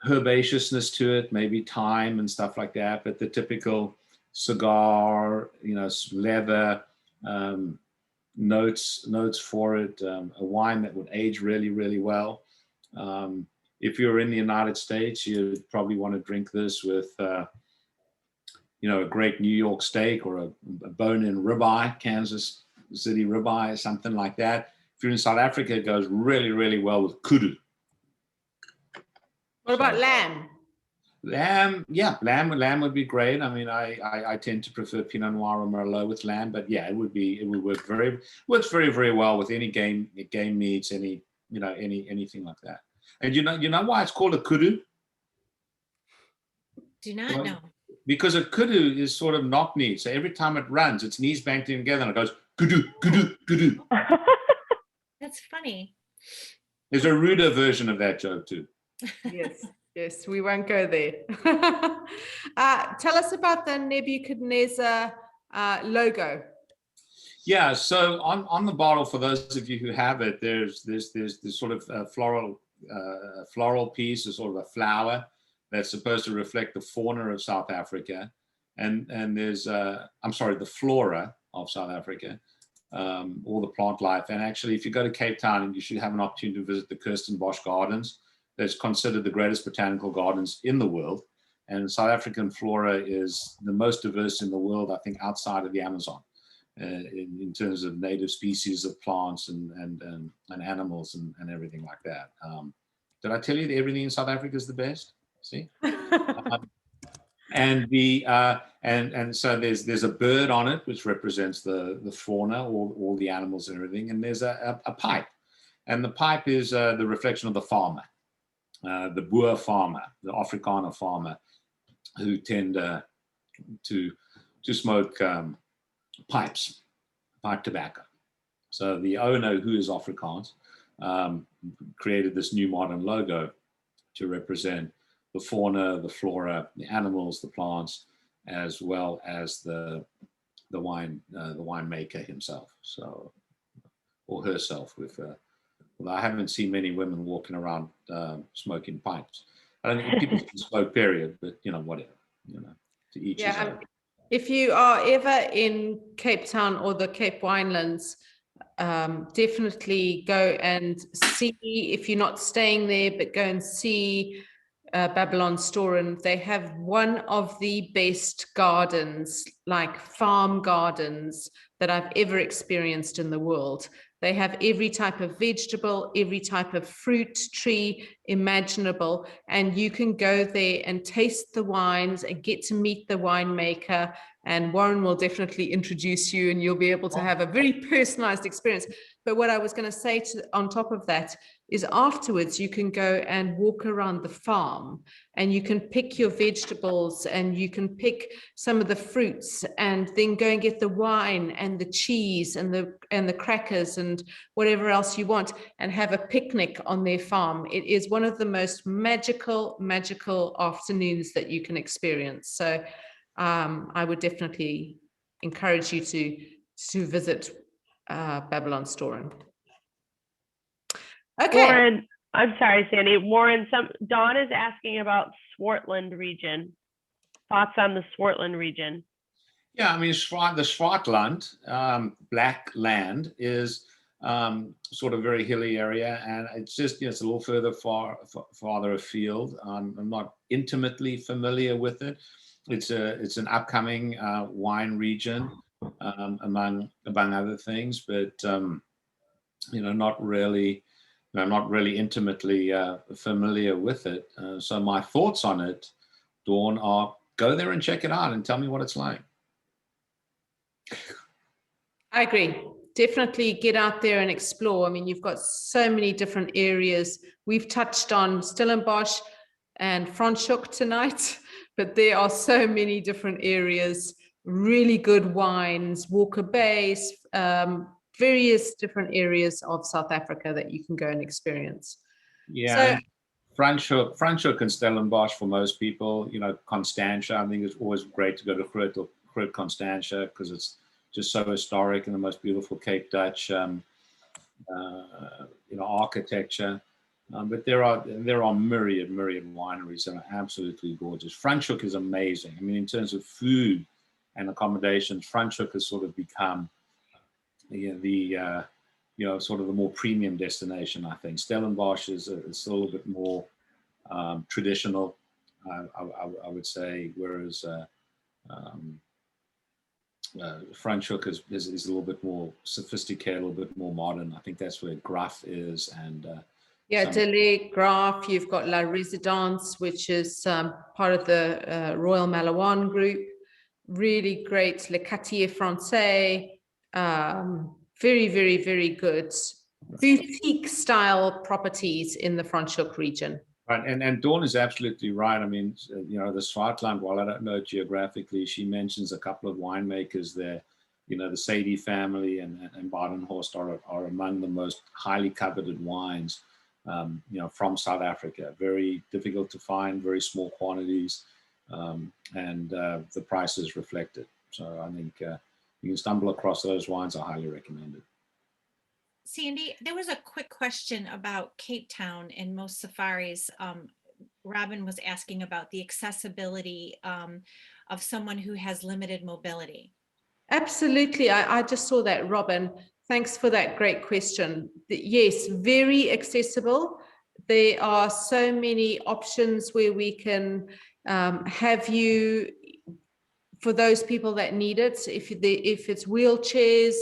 herbaceousness to it, maybe thyme and stuff like that. But the typical cigar, you know, leather notes for it. A wine that would age really well. If you're in the United States, you'd probably want to drink this with, you know, a great New York steak or a bone-in ribeye, Kansas City ribeye, something like that. If you're in South Africa, it goes really well with kudu. What about lamb? Lamb, yeah, lamb would be great. I mean, I tend to prefer Pinot Noir or Merlot with lamb, but yeah, it would work very well with any game meats, anything like that. And you know why it's called a kudu? Do not know. Because a kudu is sort of knock-kneed. So every time it runs, its knees bang together and it goes kudu, kudu, kudu. That's funny. There's a ruder version of that joke too. Yes, we won't go there. Tell us about the Nebuchadnezzar logo. Yeah, so on the bottle, for those of you who have it, there's this sort of floral piece, a sort of a flower that's supposed to reflect the fauna of South Africa, and there's the flora of South Africa, all the plant life. And actually, if you go to Cape Town, you should have an opportunity to visit the Kirstenbosch Gardens. That's considered the greatest botanical gardens in the world. And South African flora is the most diverse in the world, I think, outside of the Amazon, in terms of native species of plants and animals and everything like that. Did I tell you that everything in South Africa is the best? See? And so there's a bird on it, which represents the fauna, all the animals and everything. And there's a pipe. And the pipe is the reflection of the farmer. The Boer farmer, the Afrikaner farmer, who tend to smoke pipe tobacco. So the owner, who is Afrikaans, created this new modern logo to represent the fauna, the flora, the animals, the plants, as well as the winemaker himself, so, or herself with. Well, I haven't seen many women walking around smoking pipes. I don't think people can smoke, period, but whatever, to each his own. If you are ever in Cape Town or the Cape Winelands, definitely go and see, if you're not staying there, but go and see Babylonstoren. They have one of the best gardens, like farm gardens, that I've ever experienced in the world. They have every type of vegetable, every type of fruit tree imaginable, and you can go there and taste the wines and get to meet the winemaker, and Warren will definitely introduce you and you'll be able to have a very personalized experience. But what I was going to say on top of that is afterwards you can go and walk around the farm and you can pick your vegetables and you can pick some of the fruits and then go and get the wine and the cheese and the crackers and whatever else you want and have a picnic on their farm. It is one of the most magical afternoons that you can experience. So I would definitely encourage you to visit Babylonstoren. Okay. Warren, I'm sorry, Sandy. Warren, Dawn is asking about Swartland region. Thoughts on the Swartland region? Yeah, I mean, the Swartland, black land, is sort of very hilly area, and it's just it's a little further farther afield. I'm not intimately familiar with it. It's an upcoming wine region. among other things, but not really intimately familiar with it. So my thoughts on it, Dawn, are go there and check it out and tell me what it's like. I agree. Definitely get out there and explore. I mean, you've got so many different areas. We've touched on Stellenbosch and Franschhoek tonight, but there are so many different areas, really good wines, Walker Bay, various different areas of South Africa that you can go and experience. Yeah. So, Franschhoek and Stellenbosch for most people, Constantia, I think it's always great to go to Groot Constantia because it's just so historic and the most beautiful Cape Dutch, architecture. But there are myriad wineries that are absolutely gorgeous. Franschhoek is amazing. I mean, in terms of food and accommodations, Franschhoek has sort of become sort of the more premium destination, I think. Stellenbosch is a little bit more traditional, I would say, whereas Franschhoek is a little bit more sophisticated, a little bit more modern. I think that's where Giraffe is. And Delay, Giraffe, you've got La Résidence, which is part of the Royal Malawan group. Really great, Le Quartier Français. Very, very, very good boutique style properties in the Franschhoek region. Right, and Dawn is absolutely right. I mean, the Swartland, while I don't know geographically, she mentions a couple of winemakers there. The Sadie family and Badenhorst are among the most highly coveted wines, from South Africa. Very difficult to find, very small quantities, and the prices reflect it. So I think you can stumble across those wines. I highly recommend it. Sandy, there was a quick question about Cape Town and most safaris. Robin was asking about the accessibility of someone who has limited mobility. Absolutely. I just saw that, Robin. Thanks for that great question. Yes, very accessible. There are so many options where we can have you, for those people that need it, if it's wheelchairs,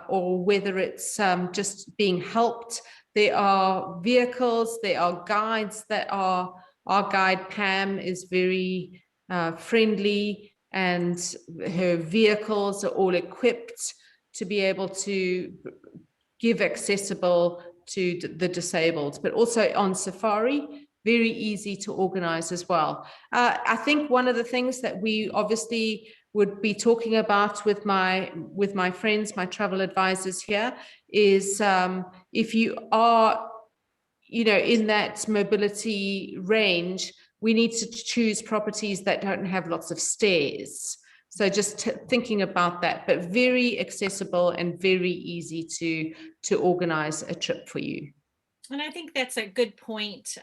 or whether it's just being helped. There are vehicles, there are guides our guide Pam is very friendly, and her vehicles are all equipped to be able to give accessible to the disabled, but also on safari, very easy to organize as well. I think one of the things that we obviously would be talking about with my friends, my travel advisors here, is if you are, in that mobility range, we need to choose properties that don't have lots of stairs. So just thinking about that, but very accessible and very easy to organize a trip for you. And I think that's a good point,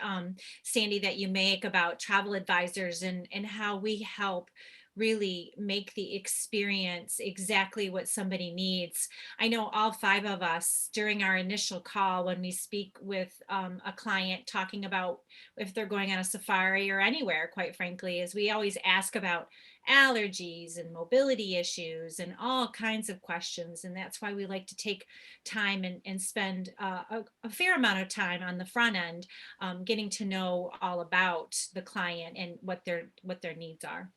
Sandy, that you make about travel advisors and how we help really make the experience exactly what somebody needs. I know all 5 of us during our initial call, when we speak with a client talking about if they're going on a safari or anywhere, quite frankly, is we always ask about allergies and mobility issues and all kinds of questions. And that's why we like to take time and spend a fair amount of time on the front end, getting to know all about the client and what their needs are.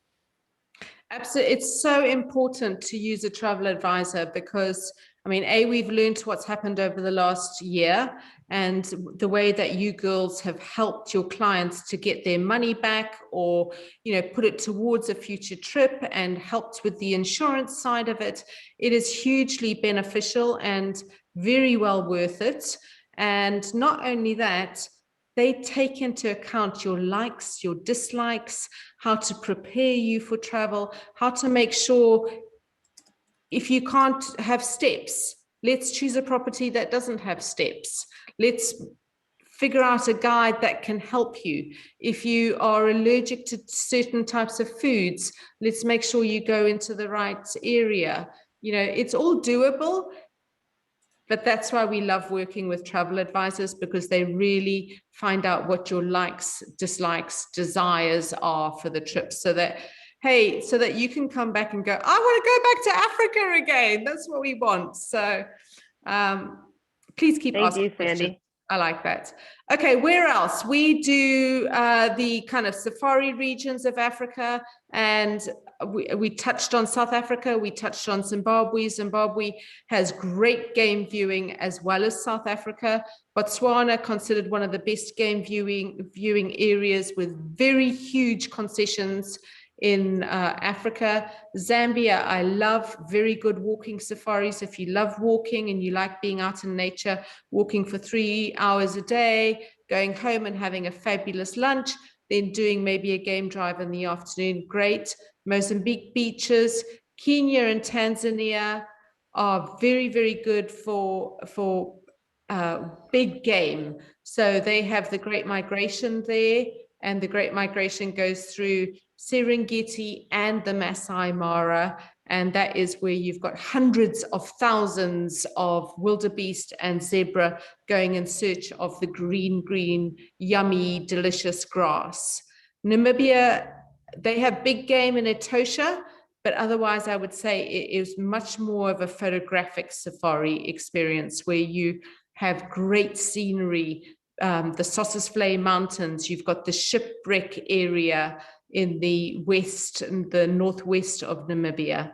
Absolutely. It's so important to use a travel advisor because, I mean, we've learned what's happened over the last year and the way that you girls have helped your clients to get their money back or, put it towards a future trip and helped with the insurance side of it. It is hugely beneficial and very well worth it. And not only that, they take into account your likes, your dislikes, how to prepare you for travel, how to make sure if you can't have steps, let's choose a property that doesn't have steps. Let's figure out a guide that can help you. If you are allergic to certain types of foods, let's make sure you go into the right area. It's all doable. But that's why we love working with travel advisors, because they really find out what your likes, dislikes, desires are for the trip, so that hey, so that you can come back and go, I want to go back to Africa again. That's what we want. So please keep Thank asking you, questions. Sandy. I like that. Okay, where else? We do the kind of safari regions of Africa, and we touched on South Africa, we touched on Zimbabwe. Zimbabwe has great game viewing as well as South Africa. Botswana, considered one of the best game viewing areas with very huge concessions in Africa. Zambia, I love, very good walking safaris. If you love walking and you like being out in nature, walking for 3 hours a day, going home and having a fabulous lunch, then doing maybe a game drive in the afternoon, great. Mozambique beaches. Kenya and Tanzania are very, very good for big game. So they have the Great Migration there, and the Great Migration goes through Serengeti and the Masai Mara, and that is where you've got hundreds of thousands of wildebeest and zebra going in search of the green, yummy, delicious grass. Namibia, they have big game in Etosha, but otherwise I would say it is much more of a photographic safari experience where you have great scenery, the Sossusvlei Mountains, you've got the shipwreck area in the west and the northwest of Namibia.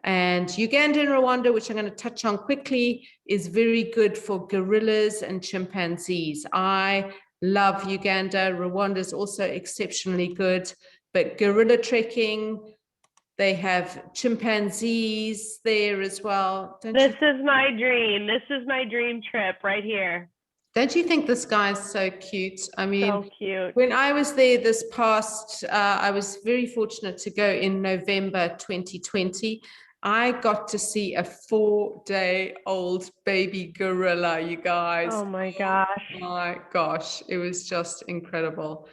And Uganda and Rwanda, which I'm going to touch on quickly, is very good for gorillas and chimpanzees. I love Uganda. Rwanda is also exceptionally good, but gorilla trekking, they have chimpanzees there as well. This is my dream. This is my dream trip right here. Don't you think this guy's so cute? I mean, so cute. When I was there this past, I was very fortunate to go in November 2020. I got to see a 4-day-old baby gorilla, you guys. Oh my gosh. Oh my gosh, it was just incredible.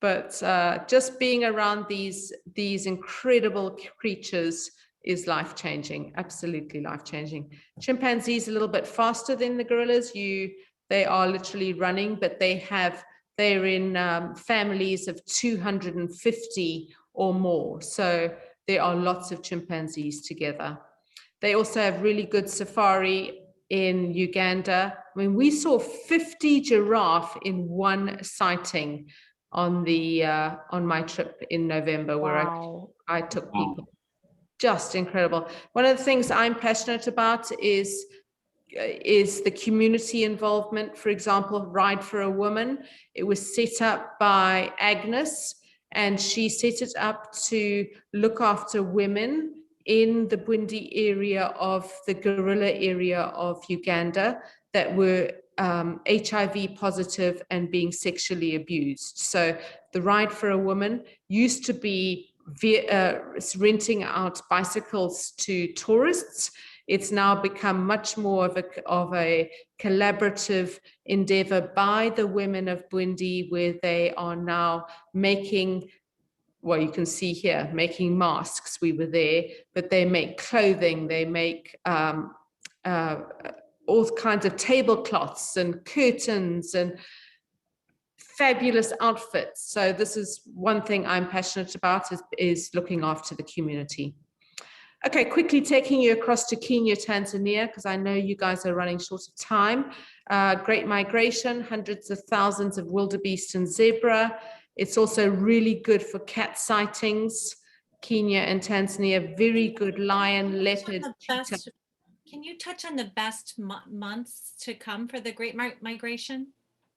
But just being around these incredible creatures is life-changing, absolutely life-changing. Chimpanzees a little bit faster than the gorillas. They are literally running, but they're in families of 250 or more. So there are lots of chimpanzees together. They also have really good safari in Uganda. I mean, we saw 50 giraffe in one sighting on my trip in November, where I took people. Just incredible. One of the things I'm passionate about is the community involvement. For example, Ride for a Woman. It was set up by Agnes, and she set it up to look after women in the Bundi area of the gorilla area of Uganda that were HIV positive and being sexually abused. So the Ride for a Woman used to be renting out bicycles to tourists. It's now become much more of a collaborative endeavor by the women of Bundi, where they are now making, well, you can see here, making masks. We were there, but they make clothing, they make all kinds of tablecloths and curtains and fabulous outfits. So this is one thing I'm passionate about, is looking after the community. Okay, quickly taking you across to Kenya, Tanzania, because I know you guys are running short of time. Great Migration, hundreds of thousands of wildebeest and zebra. It's also really good for cat sightings. Kenya and Tanzania, very good lion, leopard, cheetah. Can you touch on the best months to come for the Great Migration?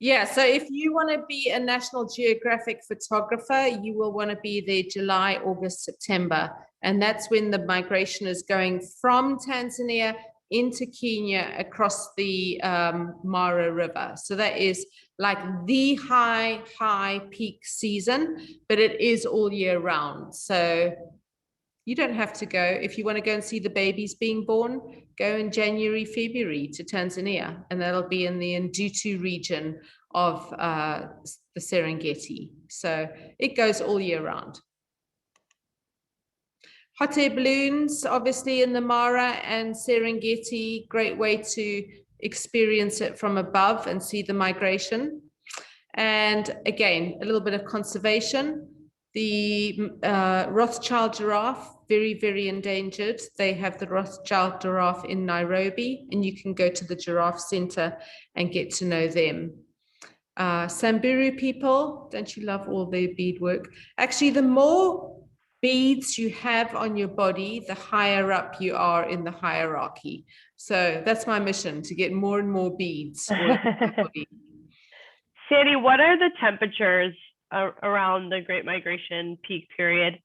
Yeah, so if you want to be a National Geographic photographer, you will want to be there July, August, September. And that's when the migration is going from Tanzania into Kenya across the Mara River. So that is like the high peak season, but it is all year round. So you don't have to go. If you want to go and see the babies being born, go in January, February to Tanzania, and that'll be in the Ndutu region of the Serengeti. So it goes all year round. Hot air balloons, obviously in the Mara and Serengeti, great way to experience it from above and see the migration. And again, a little bit of conservation. The Rothschild Giraffe, very, very endangered. They have the Rothschild Giraffe in Nairobi, and you can go to the Giraffe Center and get to know them. Samburu people, don't you love all their beadwork? Actually, the more beads you have on your body, the higher up you are in the hierarchy. So that's my mission, to get more and more beads all over my body. Sandy, what are the temperatures around the Great Migration peak period?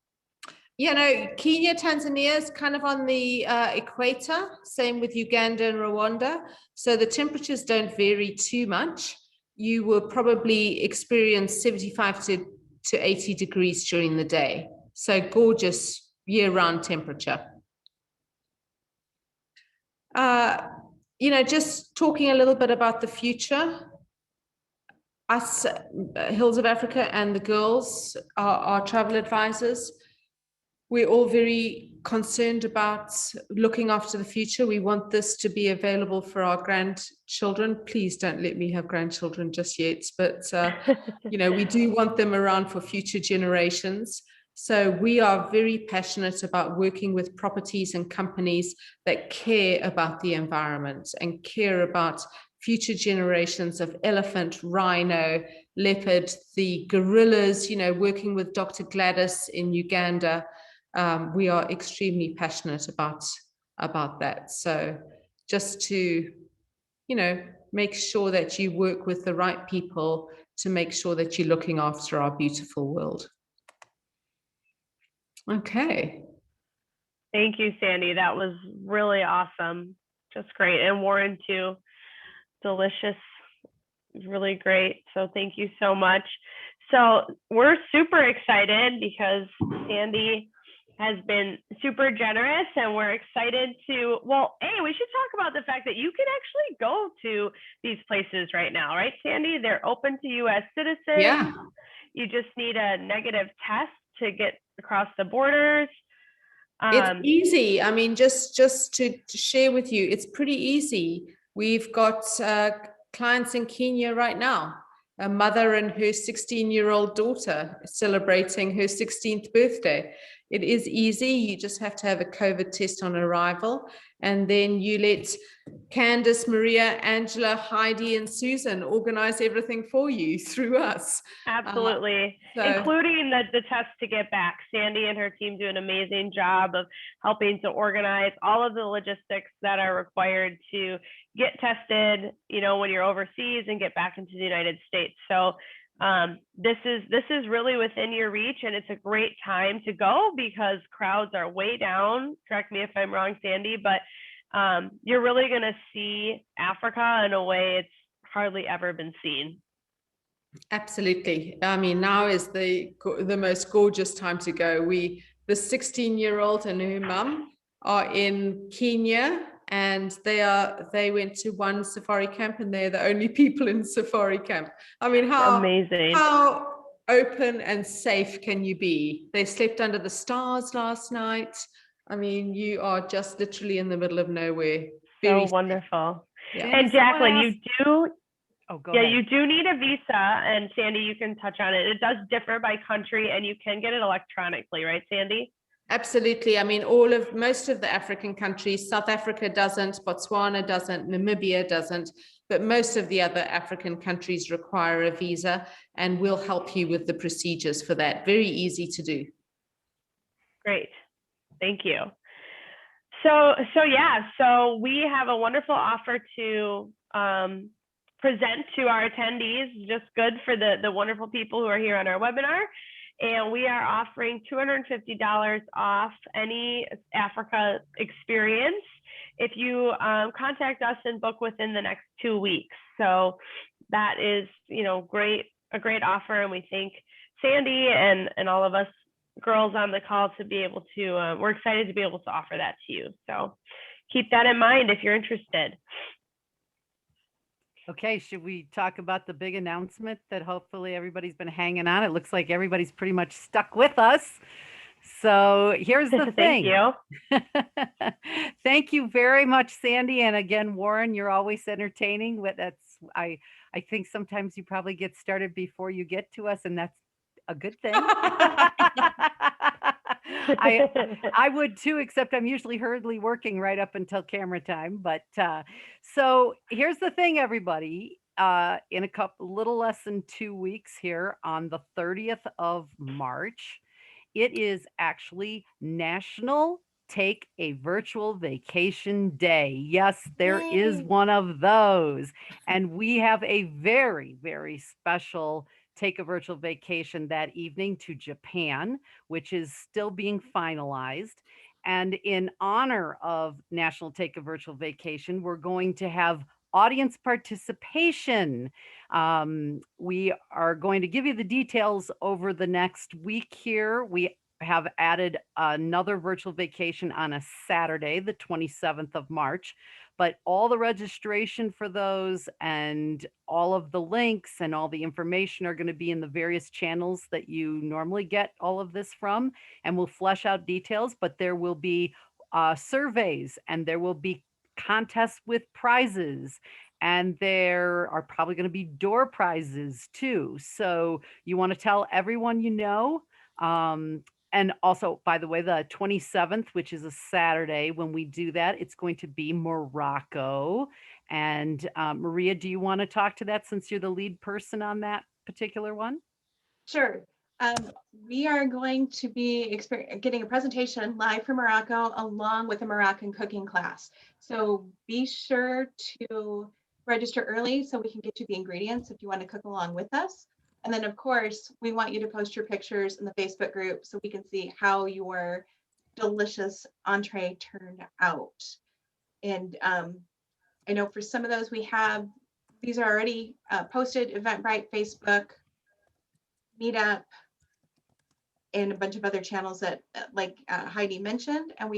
You know, Kenya, Tanzania is kind of on the equator, same with Uganda and Rwanda. So the temperatures don't vary too much. You will probably experience 75 to 80 degrees during the day. So gorgeous year-round temperature. You know, just talking a little bit about the future. Us, Hills of Africa, and the girls, our travel advisors, we're all very concerned about looking after the future. We want this to be available for our grandchildren. Please don't let me have grandchildren just yet, but you know, we do want them around for future generations. So we are very passionate about working with properties and companies that care about the environment and care about future generations of elephant, rhino, leopard, the gorillas, you know, working with Dr. Gladys in Uganda. We are extremely passionate about that. So just to, you know, make sure that you work with the right people to make sure that you're looking after our beautiful world. Okay. Thank you, Sandy. That was really awesome. Just great. And Warren too. Delicious. Really great. So thank you so much. So we're super excited because Sandy has been super generous, and we're excited to, well, hey, we should talk about the fact that you can actually go to these places right now, right, Sandy? They're open to U.S. citizens. Yeah. You just need a negative test to get across the borders. It's easy. I mean, just to share with you, it's pretty easy. We've got clients in Kenya right now, a mother and her 16-year-old daughter celebrating her 16th birthday. It is easy. You just have to have a COVID test on arrival, and then you let Candace, Maria, Angela, Heidi, and Susan organize everything for you through us. Absolutely, including the test to get back. Sandy and her team do an amazing job of helping to organize all of the logistics that are required to get tested, you know, when you're overseas and get back into the United States. So this is really within your reach, and it's a great time to go because crowds are way down. Correct me if I'm wrong, Sandy, but you're really going to see Africa in a way it's hardly ever been seen. Absolutely. I mean, now is the most gorgeous time to go. The 16-year-old and her mum are in Kenya, and they went to one safari camp, and they're the only people in safari camp. I mean, amazing. How open and safe can you be? They slept under the stars last night. I mean, you are just literally in the middle of nowhere. So wonderful. Yeah. And Jacqueline, you do. Oh, go yeah, ahead. you do need a visa, and Sandy, you can touch on it. It does differ by country, and you can get it electronically, right, Sandy? Absolutely. I mean, most of the African countries, South Africa doesn't, Botswana doesn't, Namibia doesn't, but most of the other African countries require a visa, and we'll help you with the procedures for that. Very easy to do. Great. Thank you. So we have a wonderful offer to present to our attendees, just good for the wonderful people who are here on our webinar. And we are offering $250 off any Africa experience if you contact us and book within the next 2 weeks. So that is, you know, a great offer, and we thank Sandy and all of us girls on the call to be able to, we're excited to be able to offer that to you. So keep that in mind if you're interested. Okay, should we talk about the big announcement that hopefully everybody's been hanging on? It looks like everybody's pretty much stuck with us. So here's the thing. Thank you. Thank you very much, Sandy. And again, Warren, you're always entertaining. I think sometimes you probably get started before you get to us, and that's a good thing. I would too, except I'm usually hurriedly working right up until camera time. But so here's the thing, everybody. In a little less than 2 weeks here on the 30th of March, it is actually National Take a Virtual Vacation Day. Yes, there is Yay. one of those. And we have a very, very special Take a Virtual Vacation that evening to Japan, which is still being finalized. And in honor of National Take a Virtual Vacation, we're going to have audience participation. We are going to give you the details over the next week here. We have added another virtual vacation on a Saturday, the 27th of March. But all the registration for those and all of the links and all the information are going to be in the various channels that you normally get all of this from. And we'll flesh out details, but there will be surveys and there will be contests with prizes. And there are probably going to be door prizes too. So you want to tell everyone you know. And also, by the way, the 27th, which is a Saturday, when we do that, it's going to be Morocco. And Maria, do you want to talk to that since you're the lead person on that particular one? Sure. We are going to be getting a presentation live from Morocco along with a Moroccan cooking class. So be sure to register early so we can get you the ingredients if you want to cook along with us. And then, of course, we want you to post your pictures in the Facebook group so we can see how your delicious entree turned out. And I know for some of those these are already posted: Eventbrite, Facebook, Meetup, and a bunch of other channels that like Heidi mentioned. And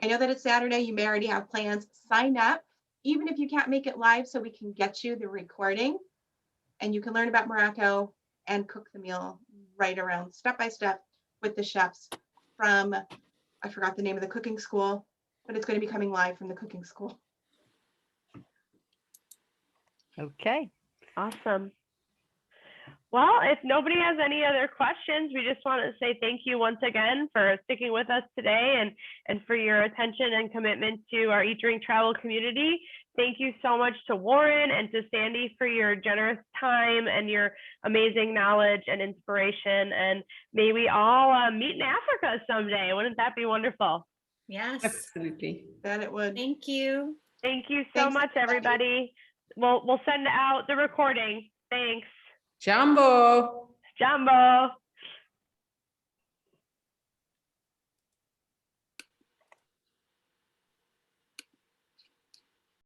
I know that it's Saturday, you may already have plans. Sign up, even if you can't make it live, so we can get you the recording and you can learn about Morocco and cook the meal right around step by step with the chefs from, I forgot the name of the cooking school, but it's going to be coming live from the cooking school. Okay. Awesome. Well, if nobody has any other questions, we just want to say thank you once again for sticking with us today and for your attention and commitment to our Eat, Drink, Travel community. Thank you so much to Warren and to Sandy for your generous time and your amazing knowledge and inspiration. And may we all meet in Africa someday. Wouldn't that be wonderful? Yes. Absolutely. That it would. Thank you. Thank you so Thanks, much, everybody. We'll send out the recording. Thanks. Jumbo. Jumbo.